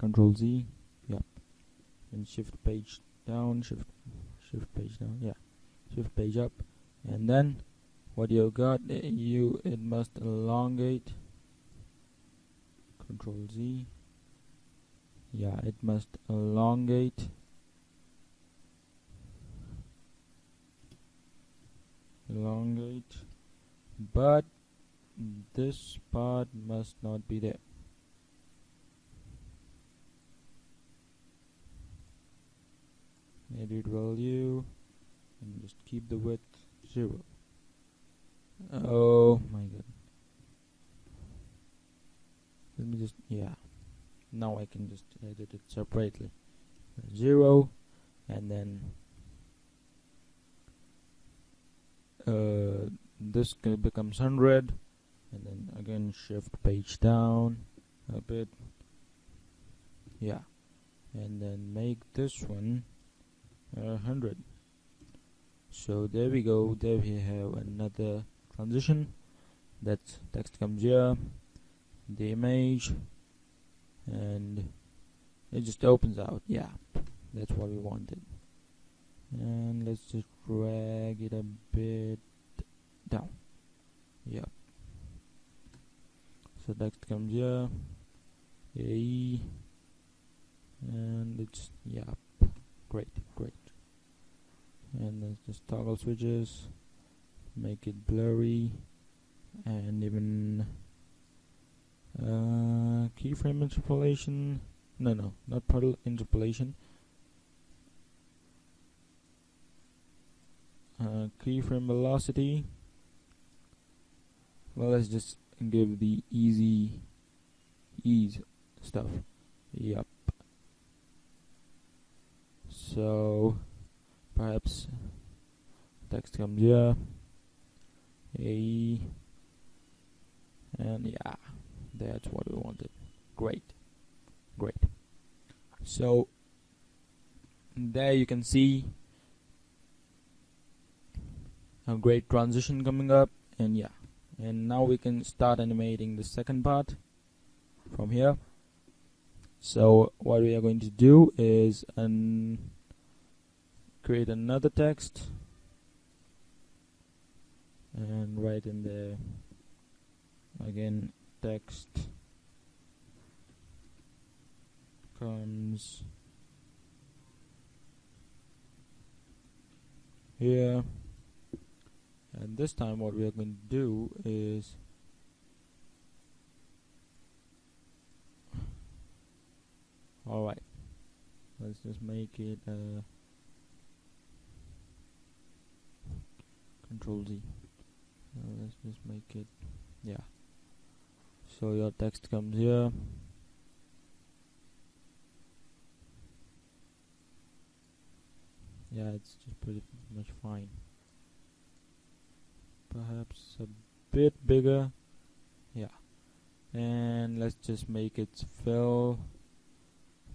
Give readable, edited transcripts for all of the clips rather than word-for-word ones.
Control Z. Yep. And shift page down, shift page down, yeah, shift page up, and then what you got, it must elongate. Control Z. Yeah, it must elongate. But this part must not be there. Edit value and just keep the width 0. Oh my god. Let me just, yeah, now I can just edit it separately. 0, and then this becomes 100, and then again shift page down a bit, yeah, and then make this one 100. So there we go. There we have another transition. That text comes here, the image, and it just opens out. Yeah, that's what we wanted. And let's just drag it a bit down. Yep. So text comes here, AE, and it's, yeah, great. And let's just toggle switches, make it blurry, and even keyframe interpolation. No, not puddle interpolation. Keyframe velocity. Well, let's just give the ease stuff. Yep. So perhaps text comes here, AE, and yeah, that's what we wanted. Great. So there you can see a great transition coming up, and yeah, and now we can start animating the second part from here. So what we are going to do is create another text and write in there again, text comes here, and this time what we are going to do is alright, let's just make it Control Z. Let's just make it, yeah. So your text comes here, yeah, it's just pretty much fine. Perhaps a bit bigger, yeah. And let's just make its fill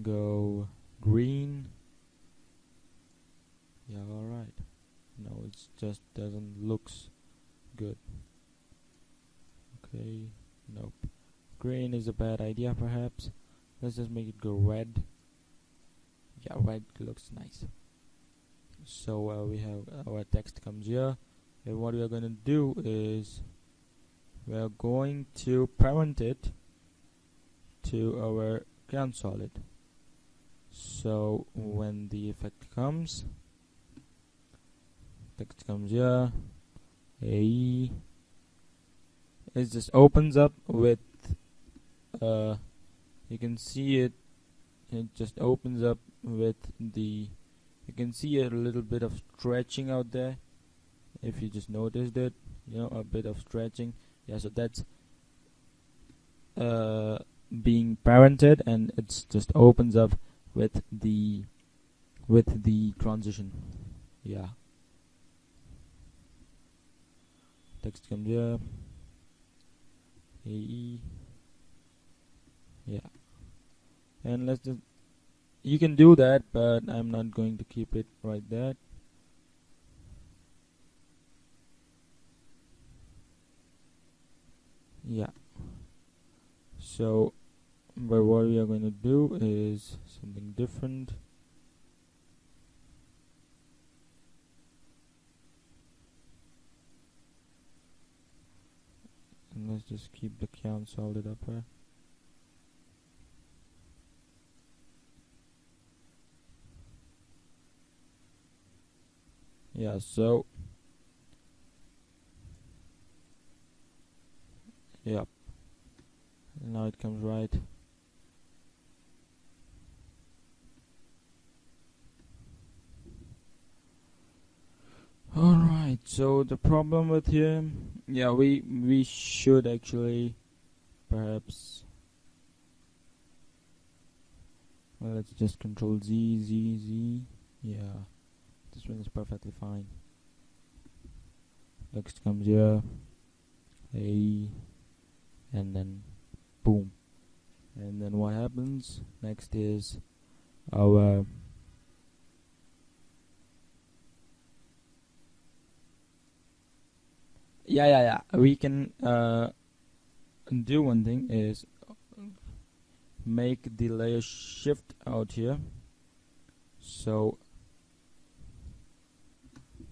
go green. Yeah, alright. No, it just doesn't looks good. Okay, nope. Green is a bad idea perhaps. Let's just make it go red. Yeah, red looks nice. So we have our text comes here, and what we are going to do is we are going to parent it to our ground solid. So when the effect comes, text comes here, AE, it just opens up with you can see it just opens up with the, you can see a little bit of stretching out there, if you just noticed it, you know, a bit of stretching. Yeah, so that's being parented, and it's just opens up with the transition. Yeah, text comes here, AE, yeah, and let's just, you can do that, but I'm not going to keep it right there. Yeah, so but what we are going to do is something different. And let's just keep the count solid up here. Yeah, so yep, now it comes right. Alright, so the problem with here, yeah, we should actually perhaps, well, let's just control Z. Yeah, this one is perfectly fine. Next comes here, A, and then boom. And then what happens next is our yeah, we can do one thing is make the layer shift out here, so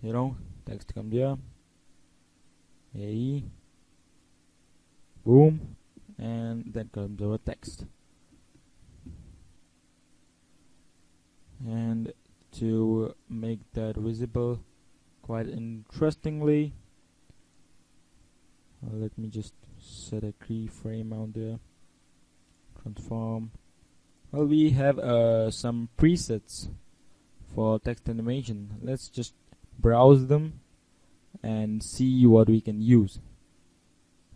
you know, text comes here, A, boom, and then comes our text. And to make that visible quite interestingly, let me just set a keyframe out there. Transform. Well, we have some presets for text animation. Let's just browse them and see what we can use.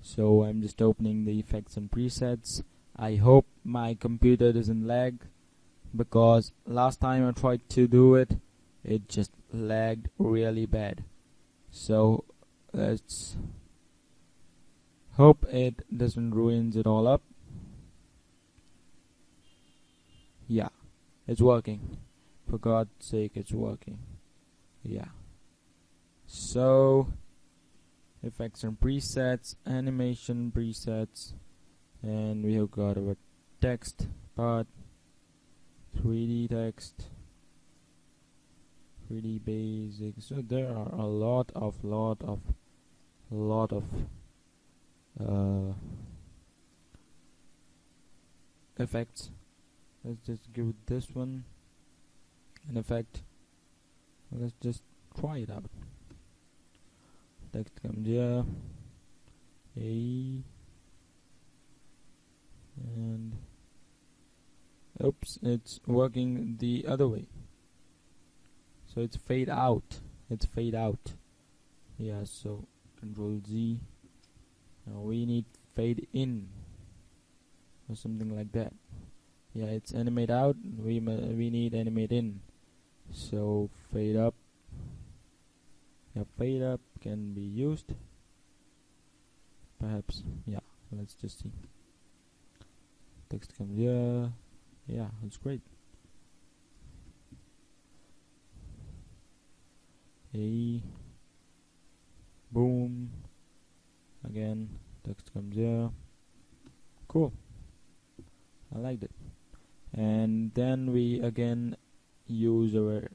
So I'm just opening the effects and presets. I hope my computer doesn't lag, because last time I tried to do it, it just lagged really bad. So let's hope it doesn't ruin it all up. Yeah, it's working. For God's sake, it's working. Yeah. So effects and presets, animation presets, and we have got our text part, 3D text, 3D basics. So there are a lot of effects. Let's just give this one an effect. Let's just try it out. Text comes here, A, and oops, it's working the other way. So it's fade out. Yeah, so Control Z. Now we need fade in or something like that. Yeah, it's animate out. We need animate in. So fade up. Yeah, fade up can be used. Perhaps. Yeah. Let's just see. Text comes here. Yeah, it's great. A, boom. Again, text comes here. Cool. I liked it. And then we again use our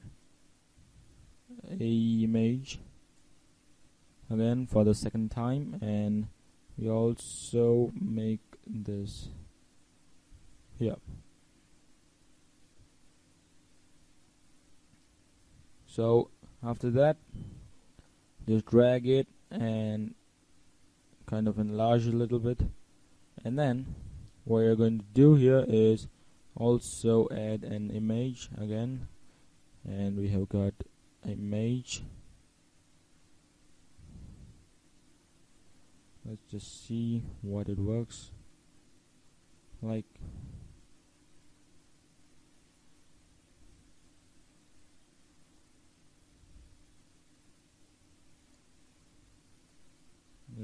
image again for the second time, and we also make this here. So after that, just drag it and kind of enlarge a little bit, and then what you're going to do here is also add an image again, and we have got image. Let's just see what it works like.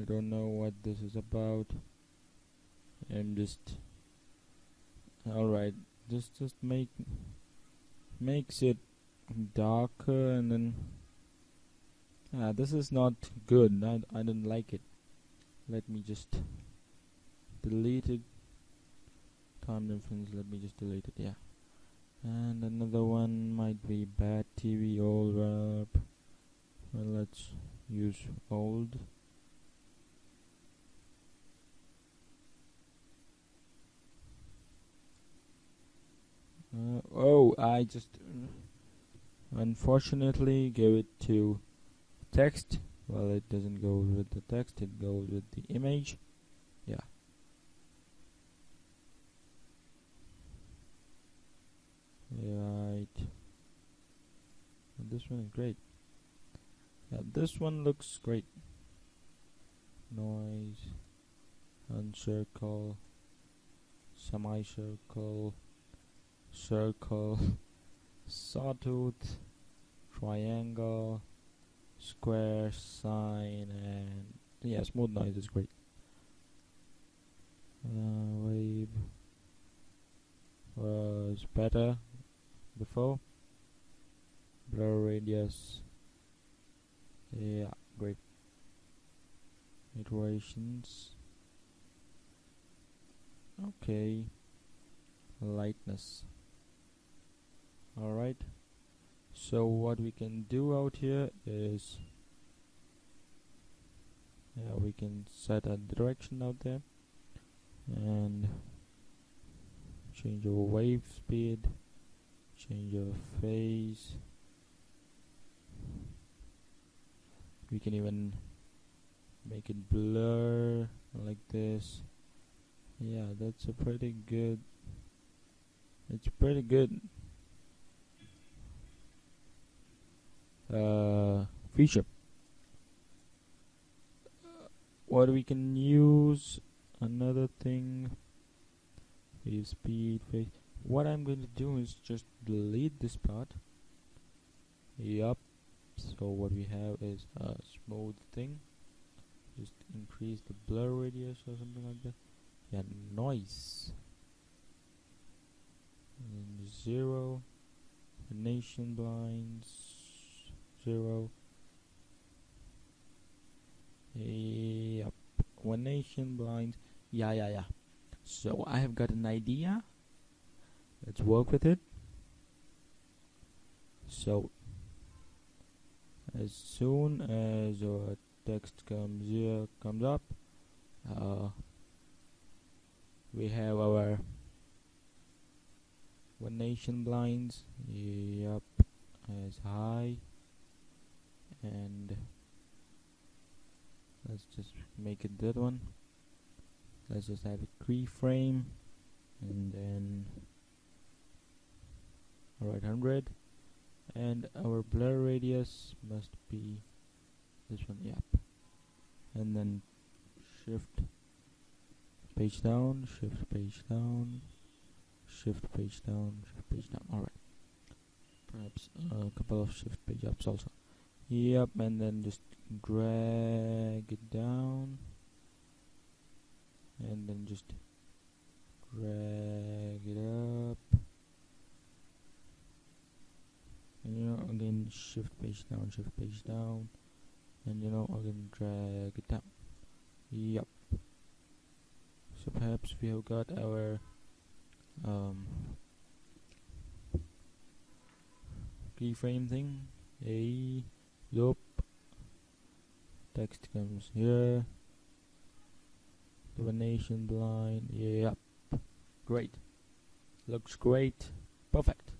I don't know what this is about. I'm just alright. Just makes it darker, and then this is not good. I don't like it. Let me just delete it time difference. Let me just delete it. Yeah. And another one might be bad TV old wrap. Well, let's use old. Oh, I just unfortunately gave it to text. Well, it doesn't go with the text, it goes with the image. Yeah. Right. And this one is great. Yeah, this one looks great. Noise, uncircle, semicircle, circle, sawtooth, triangle, square, sign, and yeah, smooth noise is great. Wave was better before. Blur radius, yeah, great. Iterations, okay. Lightness. Alright, so what we can do out here is, yeah, we can set a direction out there and change our wave speed, change our phase. We can even make it blur like this. Yeah, that's a pretty good, it's pretty good feature. What we can use, another thing is speed, phase. What I'm going to do is just delete this part. Yup. So what we have is a smooth thing. Just increase the blur radius or something like that. Yeah, noise. And 0. Nation blinds 0. Yep. One nation blinds. Yeah. So I have got an idea. Let's work with it. So as soon as our text comes up, we have our one nation blinds, yep, as high, and let's just make it that one. Let's just have a keyframe, and then alright, 100. And our blur radius must be this one, yep. And then shift page down, shift page down, shift page down, shift page down. Alright. Perhaps a couple of shift page ups also. Yep, and then just drag it down. And then just drag it up. And again shift page down, and again drag it down. Yep. So perhaps we have got our keyframe thing. Loop. Text comes here. The nation blind. Yep. Great. Looks great. Perfect.